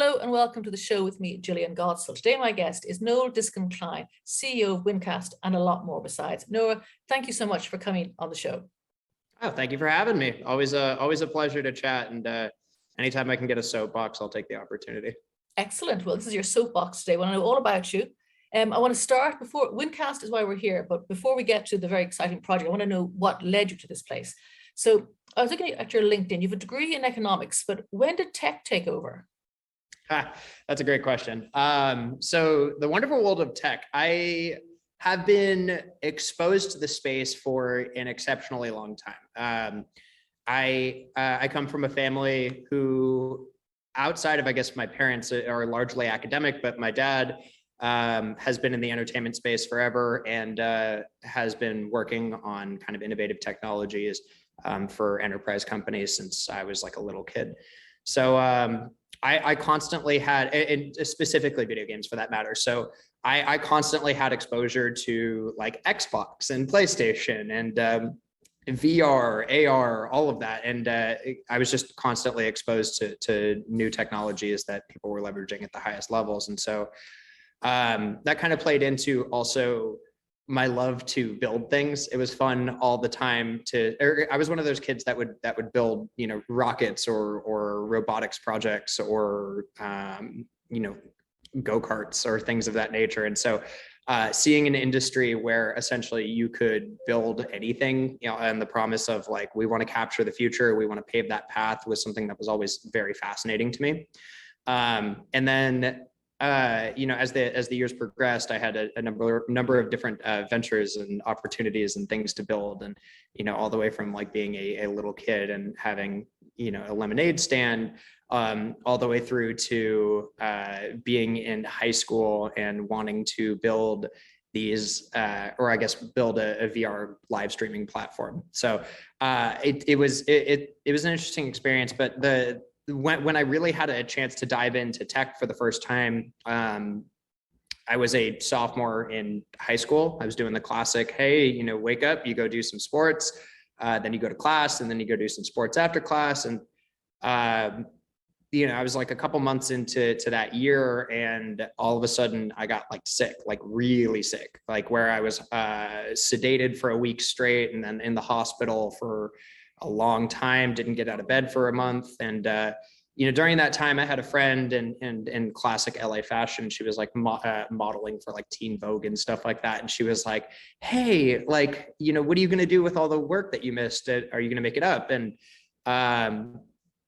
Hello and welcome to the show with me, Jillian Godsil. Today my guest is Noah Diskin Kline, CEO of Windcast, and a lot more besides. Noah, thank you so much for coming on the show. Oh, thank you for having me. Always a pleasure to chat, and anytime I can get a soapbox, I'll take the opportunity. Excellent. Well, this is your soapbox today. I want to know all about you. I want to start before Windcast is why we're here, but before we get to the very exciting project, I want to know what led you to this place. So I was looking at your LinkedIn. You have a degree in economics, but when did tech take over? That's a great question. So the wonderful world of tech, I have been exposed to the space for an exceptionally long time. I come from a family who, outside of, I guess, my parents are largely academic, but my dad has been in the entertainment space forever and has been working on kind of innovative technologies for enterprise companies since I was like a little kid. So I constantly had, and specifically video games for that matter. So I constantly had exposure to like Xbox and PlayStation and VR, AR, all of that. And I was just constantly exposed to new technologies that people were leveraging at the highest levels. And so that kind of played into also my love to build things. It was fun all the time I was one of those kids that would build, rockets or robotics projects or, go-karts or things of that nature. And so seeing an industry where essentially you could build anything, and the promise of like, we want to capture the future, we want to pave that path, was something that was always very fascinating to me. And then as the years progressed, I had a number of different ventures and opportunities and things to build, and all the way from like being a little kid and having a lemonade stand, all the way through to being in high school and wanting to build these, or I guess build a VR live streaming platform. So it was an interesting experience, but when I really had a chance to dive into tech for the first time, I was a sophomore in high school. I was doing the classic, hey, wake up, you go do some sports, then you go to class, and then you go do some sports after class. And, I was like a couple months into that year, and all of a sudden I got like sick, like really sick, like where I was sedated for a week straight and then in the hospital for a long time, didn't get out of bed for a month. And, during that time I had a friend in classic LA fashion. She was like modeling for like Teen Vogue and stuff like that. And she was like, hey, like, what are you going to do with all the work that you missed? Are you going to make it up? And,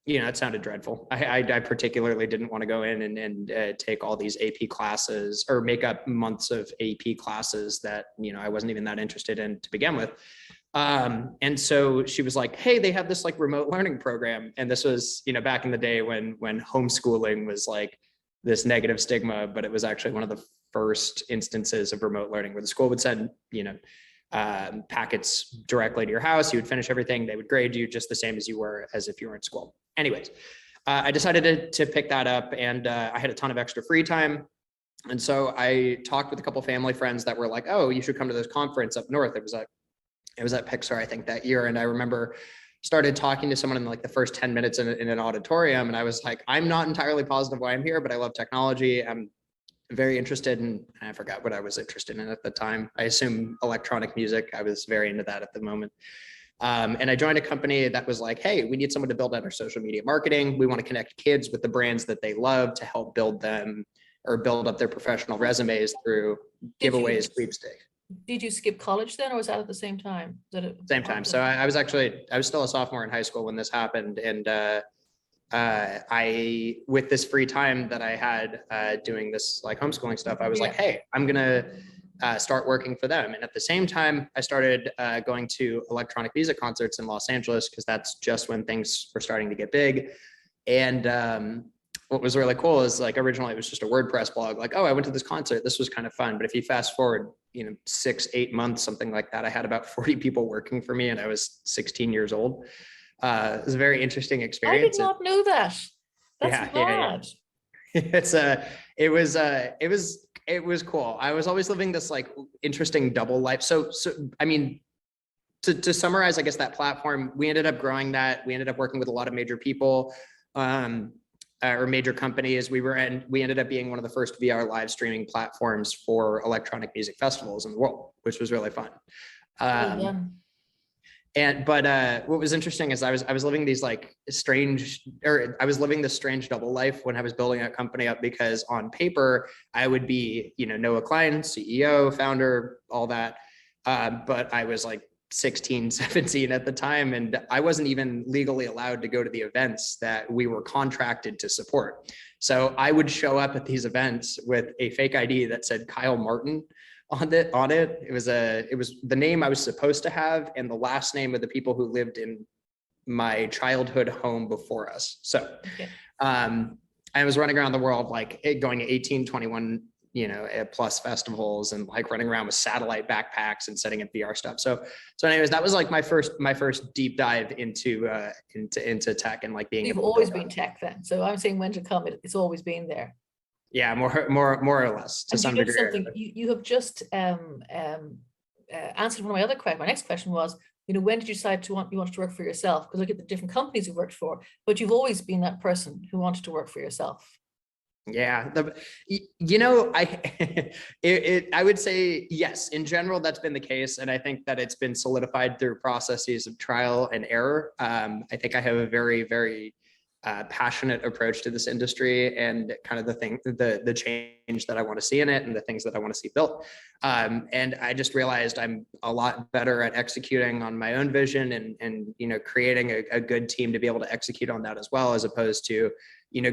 it sounded dreadful. I particularly didn't want to go in and take all these AP classes or make up months of AP classes that, I wasn't even that interested in to begin with. And so she was like, hey, they have this like remote learning program. And this was, back in the day when homeschooling was like this negative stigma, but it was actually one of the first instances of remote learning where the school would send, packets directly to your house. You would finish everything. They would grade you just the same as if you were in school. Anyways, I decided to pick that up, and I had a ton of extra free time. And so I talked with a couple of family friends that were like, oh, you should come to this conference up north. It was at Pixar, I think, that year. And I remember started talking to someone in like the first 10 minutes in an auditorium. And I was like, I'm not entirely positive why I'm here, but I love technology. I'm very interested in, I forgot what I was interested in at the time. I assume electronic music. I was very into that at the moment. And I joined a company that was like, hey, we need someone to build out our social media marketing. We want to connect kids with the brands that they love to help build them or build up their professional resumes through giveaways, sweepstakes. Did you skip college then, or was that at the same time? Same time. So I was still a sophomore in high school when this happened. And with this free time that I had doing this like homeschooling stuff, I was like, hey, I'm going to start working for them. And at the same time, I started going to electronic music concerts in Los Angeles, because that's just when things were starting to get big. And what was really cool is like, originally it was just a WordPress blog, like, oh, I went to this concert, this was kind of fun. But if you fast forward, 6-8 months, something like that, I had about 40 people working for me, and I was 16 years old. It was a very interesting experience. I did not know that. That's mad. It was cool. I was always living this like interesting double life. So I mean, to summarize, I guess that platform, we ended up growing that. We ended up working with a lot of major people. or major companies. We ended up being one of the first VR live streaming platforms for electronic music festivals in the world, which was really fun. But what was interesting is I was living these like I was living this strange double life when I was building a company up, because on paper I would be, Noah Kline, CEO, founder, all that. But I was like 16, 17 at the time, and I wasn't even legally allowed to go to the events that we were contracted to support. So I would show up at these events with a fake ID that said Kyle Martin on it. It was the name I was supposed to have and the last name of the people who lived in my childhood home before us. So I was running around the world, like going to 18, 21, plus festivals, and like running around with satellite backpacks and setting up VR stuff. So anyways, that was like my first deep dive into tech and like being. You've always been tech then. So I'm saying when to come, it's always been there. Yeah, more or less to some degree. Something you have just answered one of my other questions. My next question was, when did you decide you wanted to work for yourself? Because look at the different companies you worked for, but you've always been that person who wanted to work for yourself. Yeah, I would say yes. In general, that's been the case, and I think that it's been solidified through processes of trial and error. I think I have a very, very passionate approach to this industry, and kind of the change that I want to see in it, and the things that I want to see built. And I just realized I'm a lot better at executing on my own vision, and creating a good team to be able to execute on that as well, as opposed to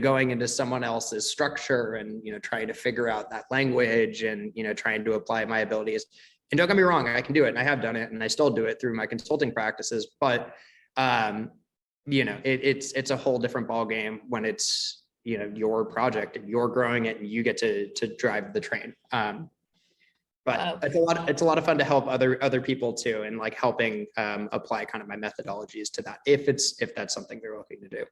going into someone else's structure and trying to figure out that language, and trying to apply my abilities. And don't get me wrong, I can do it, and I have done it, and I still do it through my consulting practices. But it's a whole different ballgame when it's your project and you're growing it and you get to drive the train. But it's a lot of fun to help other people too, and like helping apply kind of my methodologies to that if that's something they're looking to do.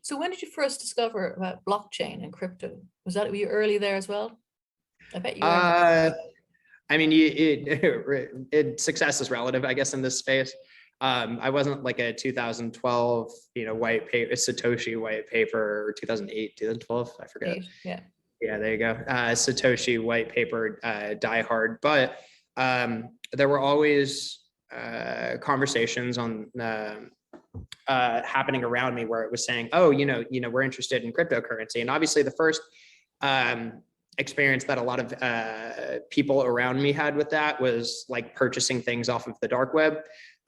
So when did you first discover about blockchain and crypto? Were you early there as well? I bet you were. I mean, success is relative, I guess, in this space. I wasn't like a 2012, white paper, Satoshi white paper, or 2008, 2012, I forget. Yeah, there you go. Satoshi white paper, diehard. But there were always conversations on happening around me where it was saying, oh, we're interested in cryptocurrency. And obviously the first experience that a lot of people around me had with that was like purchasing things off of the dark web.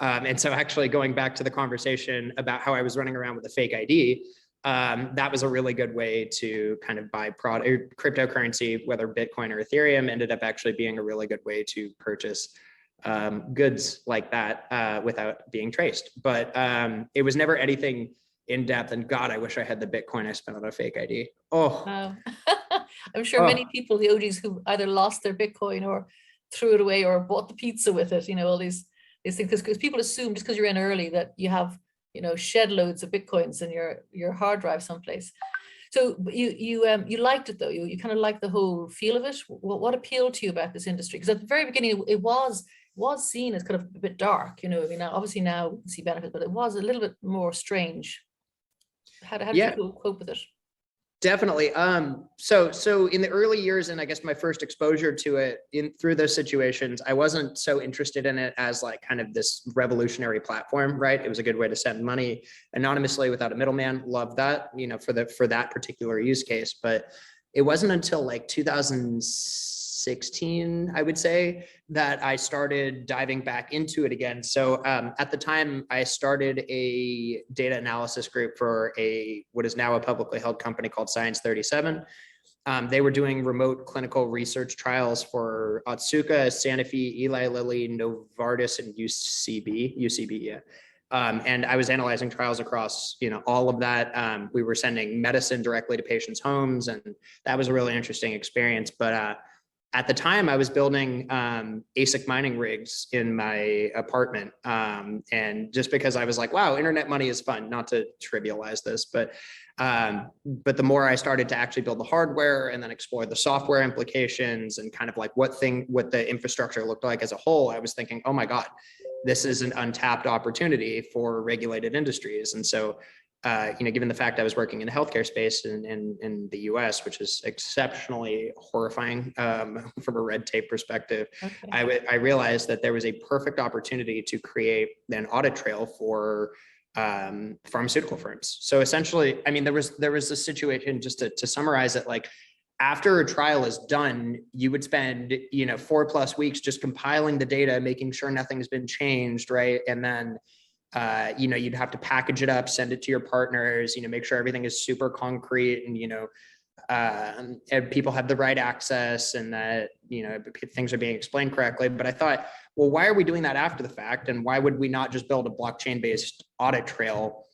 And so actually going back to the conversation about how I was running around with a fake ID, that was a really good way to kind of buy cryptocurrency, whether Bitcoin or Ethereum, ended up actually being a really good way to purchase goods like that without being traced. But it was never anything in depth. And God, I wish I had the Bitcoin I spent on a fake ID. Oh, wow. I'm sure many people, the OGs, who either lost their Bitcoin or threw it away or bought the pizza with it, all these things, because people assume just because you're in early that you have, shed loads of Bitcoins in your hard drive someplace. So you liked it though. You kind of liked the whole feel of it. What appealed to you about this industry? Because at the very beginning, it was seen as kind of a bit dark. I mean, obviously now we see benefits, but it was a little bit more strange. How did you cope with it? Definitely. So in the early years, and I guess my first exposure to it through those situations, I wasn't so interested in it as like kind of this revolutionary platform, right? It was a good way to send money anonymously without a middleman. Love that, for that particular use case. But it wasn't until like 2016, I would say, that I started diving back into it again. So at the time, I started a data analysis group for what is now a publicly held company called Science 37. They were doing remote clinical research trials for Otsuka, Sanofi, Eli Lilly, Novartis, and UCB, yeah. And I was analyzing trials across, all of that. We were sending medicine directly to patients' homes, and that was a really interesting experience. But at the time, I was building ASIC mining rigs in my apartment. And just because I was like, wow, internet money is fun, not to trivialize this, but the more I started to actually build the hardware and then explore the software implications and kind of like what the infrastructure looked like as a whole, I was thinking, oh my God, this is an untapped opportunity for regulated industries. And so given the fact I was working in the healthcare space in the US, which is exceptionally horrifying from a red tape perspective, Okay. I realized that there was a perfect opportunity to create an audit trail for pharmaceutical firms. So essentially, I mean, there was a situation, just to summarize it, like after a trial is done, you would spend, 4+ weeks just compiling the data, making sure nothing's been changed, right? And then you'd have to package it up, send it to your partners, make sure everything is super concrete and people have the right access and that, things are being explained correctly. But I thought, well, why are we doing that after the fact? And why would we not just build a blockchain-based audit trail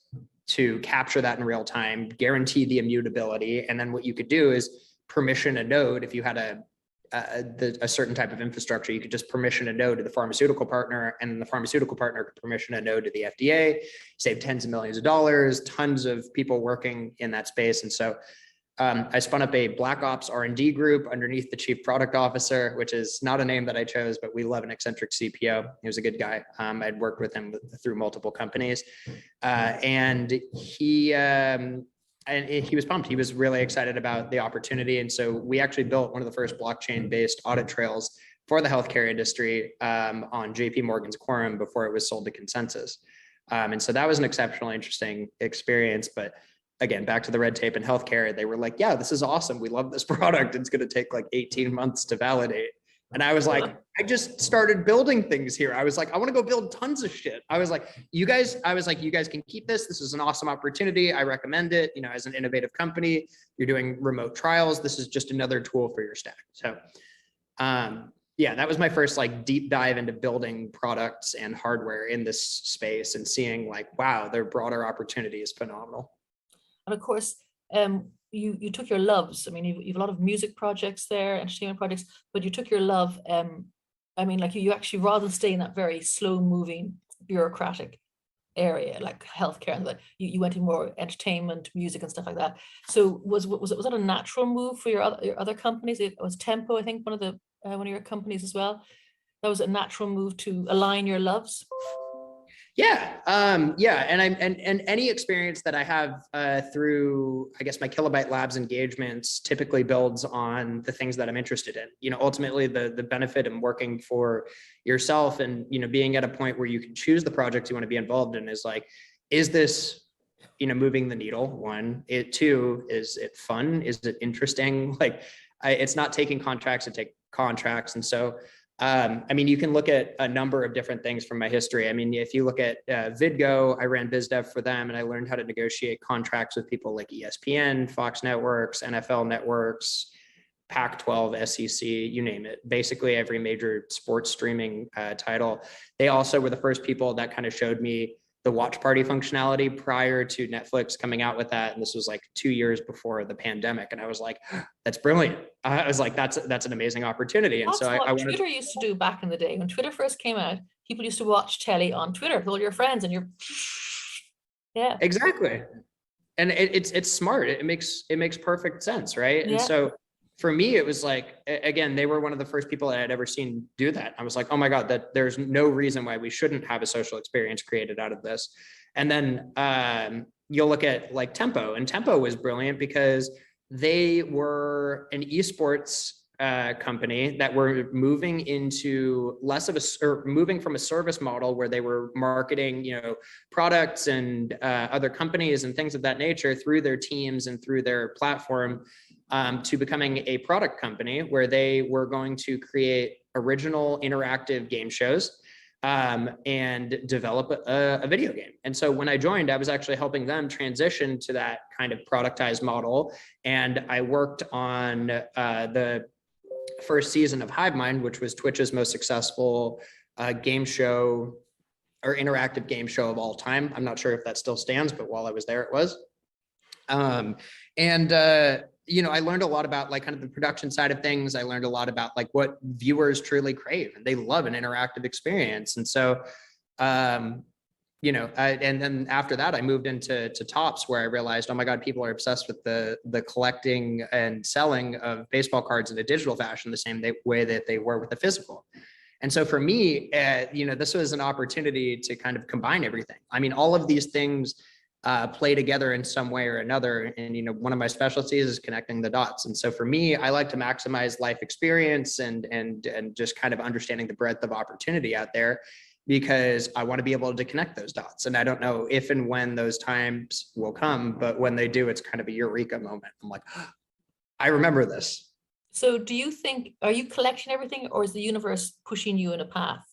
to capture that in real time, guarantee the immutability? And then what you could do is permission a node. If you had a certain type of infrastructure, you could just permission a node to the pharmaceutical partner, and then the pharmaceutical partner could permission a node to the FDA, save tens of millions of dollars, tons of people working in that space. And so I spun up a Black Ops R&D group underneath the chief product officer, which is not a name that I chose, but we love an eccentric CPO. He was a good guy. I'd worked with him through multiple companies, and he was pumped. He was really excited about the opportunity. And so we actually built one of the first blockchain-based audit trails for the healthcare industry on JP Morgan's Quorum before it was sold to Consensus. And so that was an exceptionally interesting experience. But again, back to the red tape in healthcare, they were like, yeah, this is awesome. We love this product. It's going to take like 18 months to validate. And I was like, I just started building things here. I was like, I want to go build tons of shit. I was like, you guys can keep this. This is an awesome opportunity. I recommend it. As an innovative company, you're doing remote trials. This is just another tool for your stack. So, yeah, that was my first like deep dive into building products and hardware in this space and seeing like, wow, their broader opportunity is phenomenal. And of course, you took your loves. I mean, you've a lot of music projects there, entertainment projects, but you took your love. I mean, like you actually, rather than stay in that very slow moving bureaucratic area like healthcare, and that you went in more entertainment, music, and stuff like that. So was that a natural move for your other companies? It was Tempo, I think, one of your companies as well. That was a natural move to align your loves. Yeah. And any experience that I have through, I guess, my Kilobyte Labs engagements typically builds on the things that I'm interested in. Ultimately the benefit in working for yourself and, being at a point where you can choose the projects you want to be involved in is like, is this, moving the needle? One, two, is it fun? Is it interesting? Like it's not taking contracts to take contracts. And so I mean, you can look at a number of different things from my history. I mean, if you look at VidGo, I ran BizDev for them, and I learned how to negotiate contracts with people like ESPN, Fox Networks, NFL Networks, Pac-12, SEC, you name it. Basically, every major sports streaming title. They also were the first people that kind of showed me the watch party functionality prior to Netflix coming out with that. And this was like 2 years before the pandemic. And I was like, that's brilliant. I was like, that's an amazing opportunity. And that's so what I wanted Twitter used to do back in the day. When Twitter first came out, people used to watch telly on Twitter with all your friends and yeah. Exactly. And it's smart. It makes perfect sense. Right. Yeah. And so for me, it was like, again, they were one of the first people that I'd ever seen do that. I was like, oh my God, that there's no reason why we shouldn't have a social experience created out of this. And then you'll look at like Tempo, and Tempo was brilliant because they were an esports company that were moving into moving from a service model where they were marketing, products and other companies and things of that nature through their teams and through their platform, to becoming a product company where they were going to create original interactive game shows and develop a video game. And so when I joined, I was actually helping them transition to that kind of productized model. And I worked on the first season of HiveMind, which was Twitch's most successful game show or interactive game show of all time. I'm not sure if that still stands, but while I was there, it was. I learned a lot about like kind of the production side of things. I learned a lot about like what viewers truly crave, and they love an interactive experience. And so, and then after that, I moved into Topps, where I realized, oh my God, people are obsessed with the collecting and selling of baseball cards in a digital fashion, the same way that they were with the physical. And so for me, this was an opportunity to kind of combine everything. I mean, all of these things play together in some way or another. And, one of my specialties is connecting the dots. And so for me, I like to maximize life experience and just kind of understanding the breadth of opportunity out there, because I want to be able to connect those dots. And I don't know if and when those times will come, but when they do, it's kind of a eureka moment. I'm like, I remember this. So do you think, are you collecting everything, or is the universe pushing you in a path?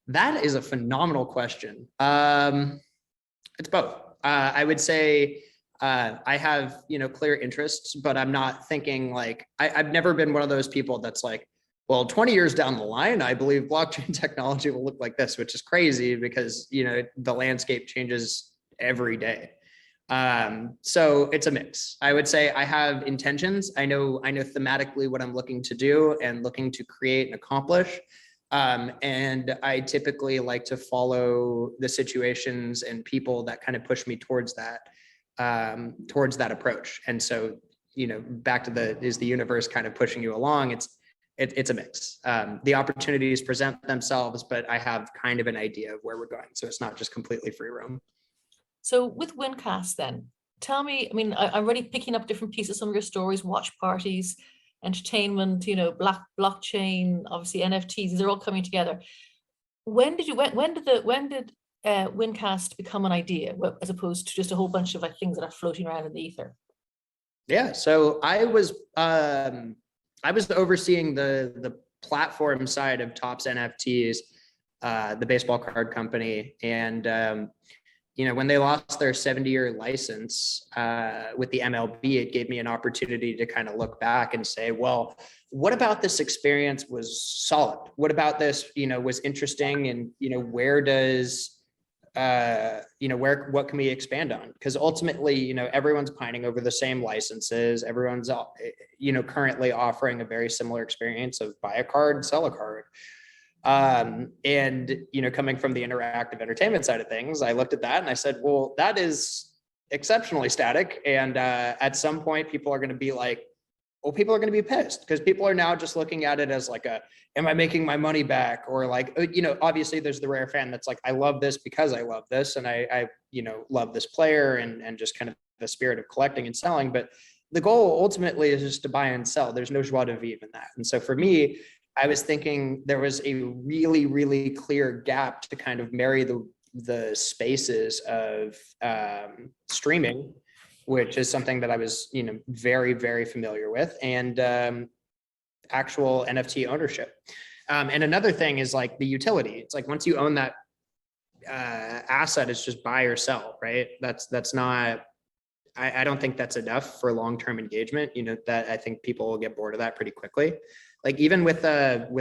That is a phenomenal question. It's both. I would say I have, clear interests, but I'm not thinking like, I've never been one of those people that's like, well, 20 years down the line, I believe blockchain technology will look like this, which is crazy because, the landscape changes every day. So it's a mix. I would say I have intentions. I know thematically what I'm looking to do and looking to create and accomplish. And I typically like to follow the situations and people that kind of push me towards that approach. And so, back to is the universe kind of pushing you along? It's a mix. The opportunities present themselves, but I have kind of an idea of where we're going. So it's not just completely free roam. So with Windcast then, tell me, I mean, I'm already picking up different pieces, some of your stories, watch parties, entertainment, blockchain, obviously NFTs, these are all coming together. When did Windcast become an idea, as opposed to just a whole bunch of things that are floating around in the ether? Yeah, so I was overseeing the platform side of Topps NFTs, the baseball card company, and when they lost their 70-year license with the MLB, it gave me an opportunity to kind of look back and say, well, what about this experience was solid? What about this, was interesting? And, where does, what can we expand on? Because ultimately, everyone's pining over the same licenses. Everyone's, currently offering a very similar experience of buy a card, sell a card. And, coming from the interactive entertainment side of things, I looked at that and I said, well, that is exceptionally static. And at some point, people are going to be like, well, people are going to be pissed because people are now just looking at it as like am I making my money back? Or like, obviously there's the rare fan that's like, I love this because I love this. And I love this player and just kind of the spirit of collecting and selling. But the goal ultimately is just to buy and sell. There's no joie de vivre in that. And so for me, I was thinking there was a really, really clear gap to kind of marry the spaces of streaming, which is something that I was, very, very familiar with, and actual NFT ownership. And another thing is like the utility. It's like once you own that asset, it's just buy or sell, right? That's not. I don't think that's enough for long-term engagement. That I think people will get bored of that pretty quickly. Like even with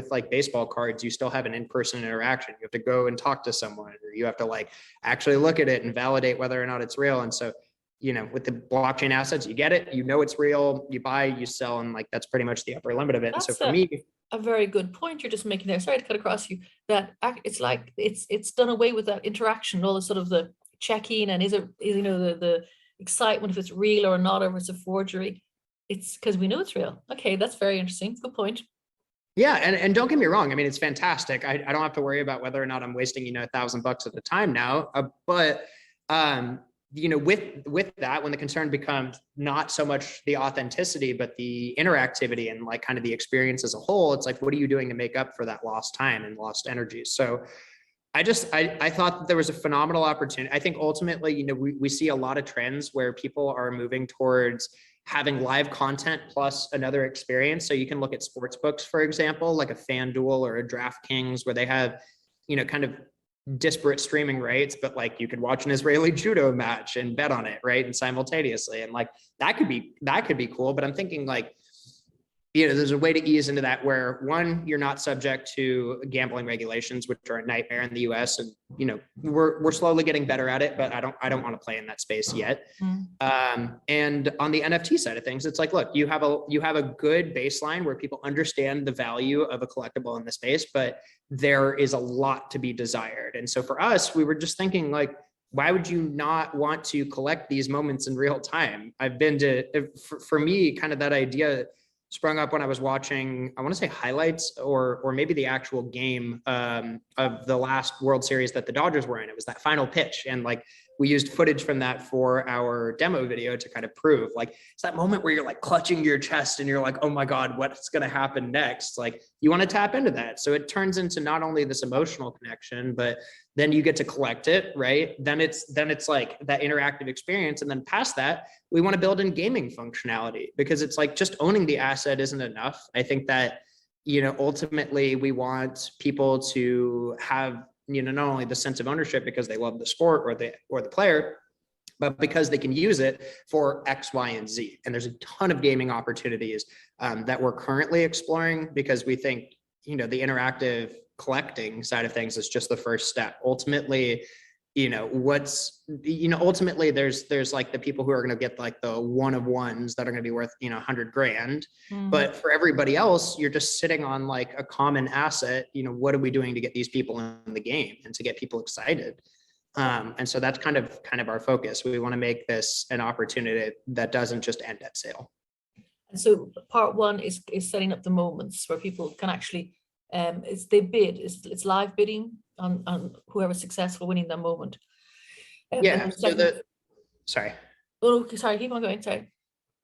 like baseball cards, you still have an in-person interaction. You have to go and talk to someone, or you have to like actually look at it and validate whether or not it's real. And so, with the blockchain assets, you get it, it's real, you buy, you sell, and like that's pretty much the upper limit of it. And so for me, a very good point you're just making there. Sorry to cut across you. That it's like it's done away with that interaction, all the sort of the checking and is the excitement if it's real or not, or if it's a forgery. It's because we know it's real. Okay, that's very interesting. Good point. Yeah, and don't get me wrong. I mean, it's fantastic. I don't have to worry about whether or not I'm wasting $1,000 at a time now. But with that, when the concern becomes not so much the authenticity, but the interactivity and like kind of the experience as a whole, it's like, what are you doing to make up for that lost time and lost energy? So I thought that there was a phenomenal opportunity. I think ultimately, we see a lot of trends where people are moving towards having live content plus another experience. So you can look at sports books, for example, like a FanDuel or a DraftKings, where they have, kind of disparate streaming rights, but like you could watch an Israeli judo match and bet on it, right? And simultaneously. And like that could be cool. But I'm thinking like, there's a way to ease into that where one, you're not subject to gambling regulations, which are a nightmare in the US. And, we're slowly getting better at it, but I don't want to play in that space yet. And on the NFT side of things, it's like, look, you have a good baseline where people understand the value of a collectible in the space, but there is a lot to be desired. And so for us, we were just thinking like, why would you not want to collect these moments in real time? I've been for me, kind of that idea sprung up when I was watching, I want to say highlights or maybe the actual game of the last World Series that the Dodgers were in. It was that final pitch. And like we used footage from that for our demo video to kind of prove, like, it's that moment where you're like clutching your chest and you're like, oh my God, what's going to happen next? Like, you want to tap into that. So it turns into not only this emotional connection, but then you get to collect it, right? Then it's like that interactive experience. And then past that, we want to build in gaming functionality, because it's like just owning the asset isn't enough. I think that, ultimately we want people to have, not only the sense of ownership because they love the sport or the player, but because they can use it for X, Y, and Z. And there's a ton of gaming opportunities that we're currently exploring, because we think, the interactive collecting side of things is just the first step. Ultimately, ultimately there's like the people who are going to get like the one of ones that are going to be worth, $100,000. But for everybody else, you're just sitting on like a common asset. What are we doing to get these people in the game and to get people excited? And so that's kind of our focus. We want to make this an opportunity that doesn't just end at sale. And so part one is setting up the moments where people can actually, it's live bidding on whoever's successful winning that moment. Yeah. Sorry. Oh, sorry. Keep on going. Sorry.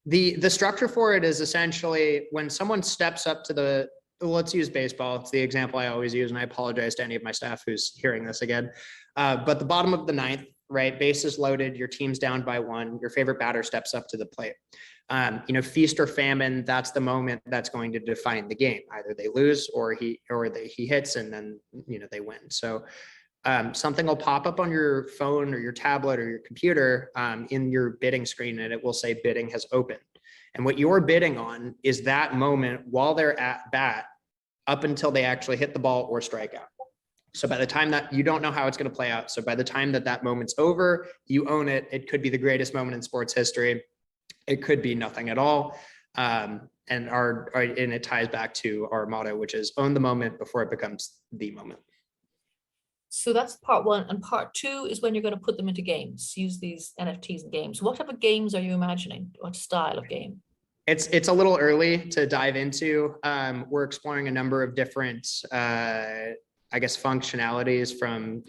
The structure for it is essentially when someone steps up to let's use baseball. It's the example I always use, and I apologize to any of my staff who's hearing this again. But the bottom of the ninth, right? Bases loaded, your team's down by one, your favorite batter steps up to the plate. Feast or famine, that's the moment that's going to define the game. Either they lose or he hits, and then, they win. So something will pop up on your phone or your tablet or your computer in your bidding screen, and it will say bidding has opened. And what you're bidding on is that moment while they're at bat up until they actually hit the ball or strike out. So by the time that, you don't know how it's going to play out. So by the time that moment's over, you own it. It could be the greatest moment in sports history. It could be nothing at all. And it ties back to our motto, which is own the moment before it becomes the moment. So that's part one. And part two is when you're going to put them into games, use these NFTs in games. What type of games are you imagining? What style of game? It's a little early to dive into. We're exploring a number of different, functionalities from,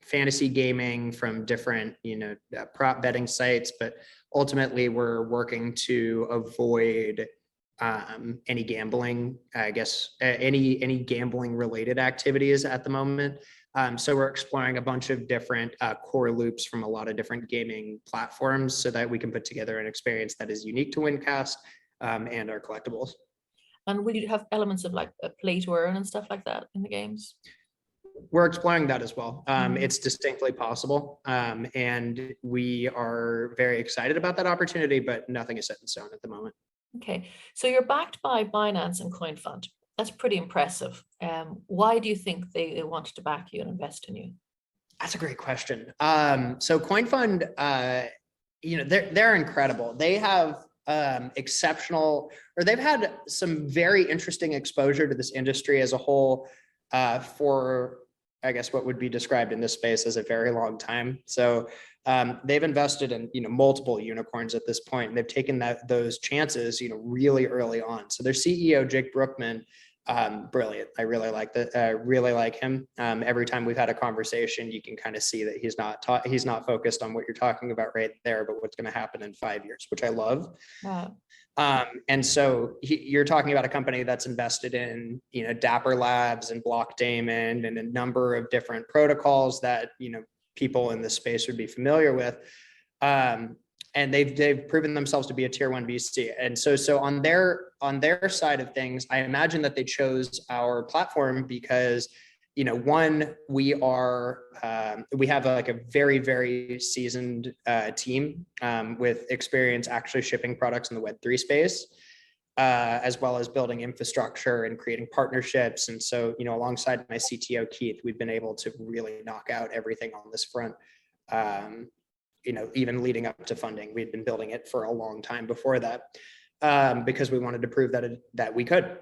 fantasy gaming, from different, prop betting sites, but ultimately we're working to avoid any gambling, any gambling related activities at the moment. So we're exploring a bunch of different core loops from a lot of different gaming platforms so that we can put together an experience that is unique to Windcast and our collectibles. And will you have elements of like a play to earn and stuff like that in the games? We're exploring that as well. It's distinctly possible. And we are very excited about that opportunity, but nothing is set in stone at the moment. Okay. So you're backed by Binance and CoinFund. That's pretty impressive. Why do you think they wanted to back you and invest in you? That's a great question. So CoinFund, they're incredible. They have they've had some very interesting exposure to this industry as a whole for, I guess, what would be described in this space as a very long time. So they've invested in, multiple unicorns at this point, and they've taken those chances, really early on. So their CEO, Jake Brookman, brilliant. I really like that. Really like him. Every time we've had a conversation, you can kind of see that he's not focused on what you're talking about right there, but what's going to happen in 5 years, which I love. Wow. And so you're talking about a company that's invested in, Dapper Labs and Block Daemon and a number of different protocols that, people in this space would be familiar with. And they've proven themselves to be a tier 1 VC. And so on their side of things, I imagine that they chose our platform because, one, we have like a very, very seasoned team with experience actually shipping products in the Web3 space, as well as building infrastructure and creating partnerships. And so, alongside my CTO, Keith, we've been able to really knock out everything on this front. Even leading up to funding, we'd been building it for a long time before that, because we wanted to prove that we could,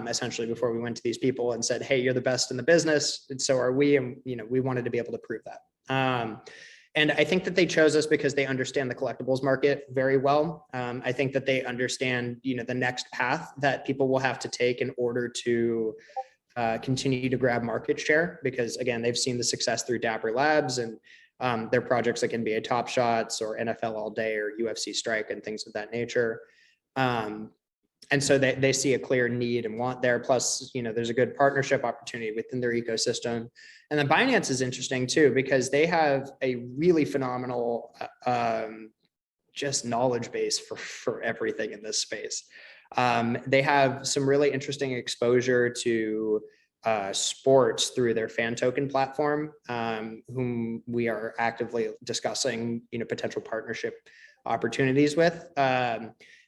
essentially, before we went to these people and said, hey, you're the best in the business, and so are we. And, we wanted to be able to prove that. And I think that they chose us because they understand the collectibles market very well. I think that they understand, the next path that people will have to take in order to continue to grab market share, because again, they've seen the success through Dapper Labs, and They're projects like NBA Top Shots or NFL All Day or UFC Strike and things of that nature. And so they see a clear need and want there. Plus, there's a good partnership opportunity within their ecosystem. And then Binance is interesting too, because they have a really phenomenal just knowledge base for everything in this space. They have some really interesting exposure to sports through their fan token platform, whom we are actively discussing, potential partnership opportunities with,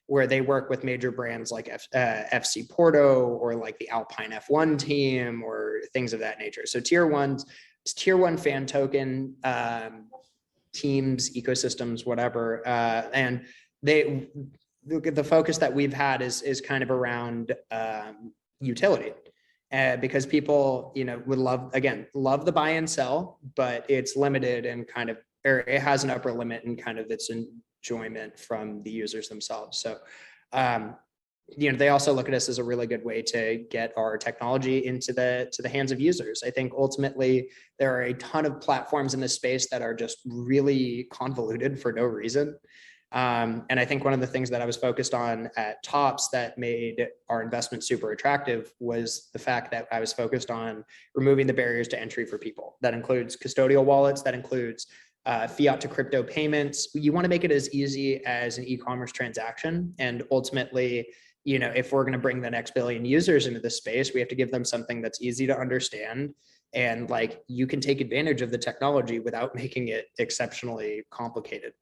where they work with major brands like FC Porto or like the Alpine F1 team or things of that nature. So tier one fan token teams, ecosystems, whatever, and the focus that we've had is kind of around utility. Because people, would love the buy and sell, but it's limited and or it has an upper limit and kind of its enjoyment from the users themselves. So, they also look at us as a really good way to get our technology into the hands of users. I think ultimately there are a ton of platforms in this space that are just really convoluted for no reason. And I think one of the things that I was focused on at Tops that made our investment super attractive was the fact that I was focused on removing the barriers to entry for people. That includes custodial wallets, that includes fiat to crypto payments. You want to make it as easy as an e-commerce transaction. And ultimately, if we're going to bring the next billion users into this space, we have to give them something that's easy to understand. And you can take advantage of the technology without making it exceptionally complicated.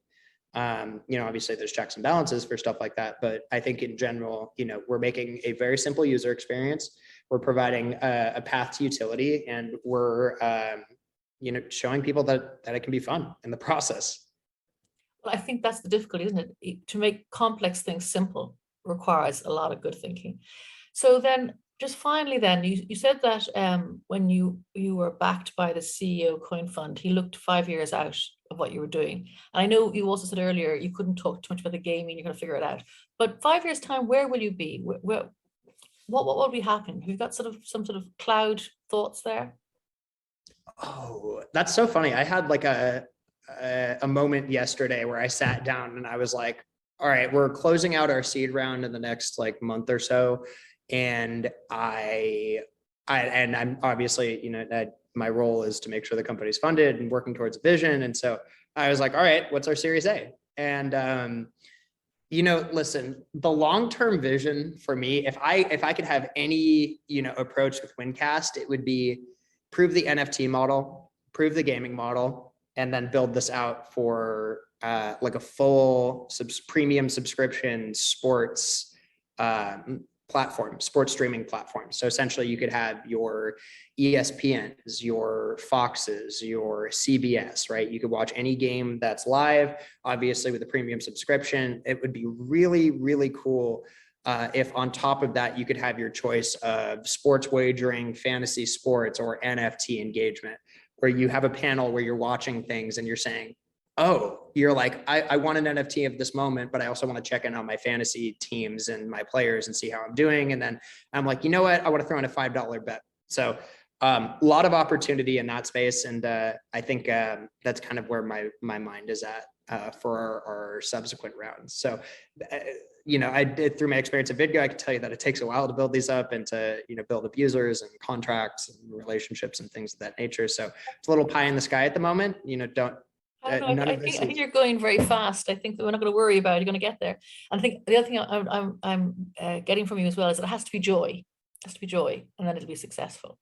Obviously there's checks and balances for stuff like that, but I think in general, we're making a very simple user experience. We're providing a path to utility, and we're, showing people that it can be fun in the process. Well, I think that's the difficulty, isn't it? To make complex things simple requires a lot of good thinking. So then just finally, then you said that when you were backed by the CEO Coin Fund, he looked 5 years out of what you were doing. And I know you also said earlier you couldn't talk too much about the gaming, you're going to figure it out. But 5 years time, where will you be? What will be happening? Have you got some sort of cloud thoughts there? Oh, that's so funny. I had like a moment yesterday where I sat down and I was like, all right, we're closing out our seed round in the next month or so. And I'm obviously, my role is to make sure the company's funded and working towards a vision. And so I was like, all right, what's our Series A? And, listen, the long-term vision for me, if I could have any, approach with Windcast, it would be prove the NFT model, prove the gaming model, and then build this out for a full premium subscription sports platform, sports streaming platform. So essentially you could have your ESPNs, your Foxes, your CBS, right? You could watch any game that's live, obviously with a premium subscription. It would be really, really cool if on top of that, you could have your choice of sports wagering, fantasy sports, or NFT engagement, where you have a panel where you're watching things and you're saying, oh, you're like, I want an NFT of this moment, but I also want to check in on my fantasy teams and my players and see how I'm doing. And then I'm like, you know what? I want to throw in a $5 bet. So a lot of opportunity in that space. And I think that's kind of where my mind is at for our subsequent rounds. So, I did, through my experience at VidGo, I can tell you that it takes a while to build these up and to, build up users and contracts and relationships and things of that nature. So it's a little pie in the sky at the moment. I think you're going very fast. I think that we're not going to worry about it. You're going to get there. And I think the other thing I'm getting from you as well is that it has to be joy. It has to be joy, and then it'll be successful.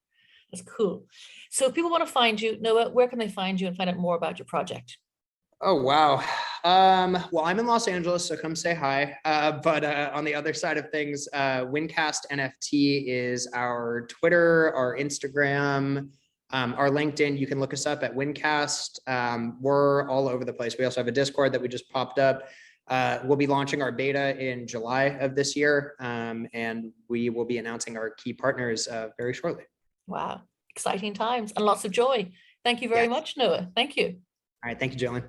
That's cool. So if people want to find you, Noah, where can they find you and find out more about your project? Oh, wow. Well, I'm in Los Angeles, so come say hi. But on the other side of things, Windcast NFT is our Twitter, our Instagram, our LinkedIn. You can look us up at Windcast. We're all over the place. We also have a Discord that we just popped up. We'll be launching our beta in July of this year, and we will be announcing our key partners very shortly. Wow, exciting times and lots of joy. Thank you very much, Noah. Thank you. All right, thank you, Jillian.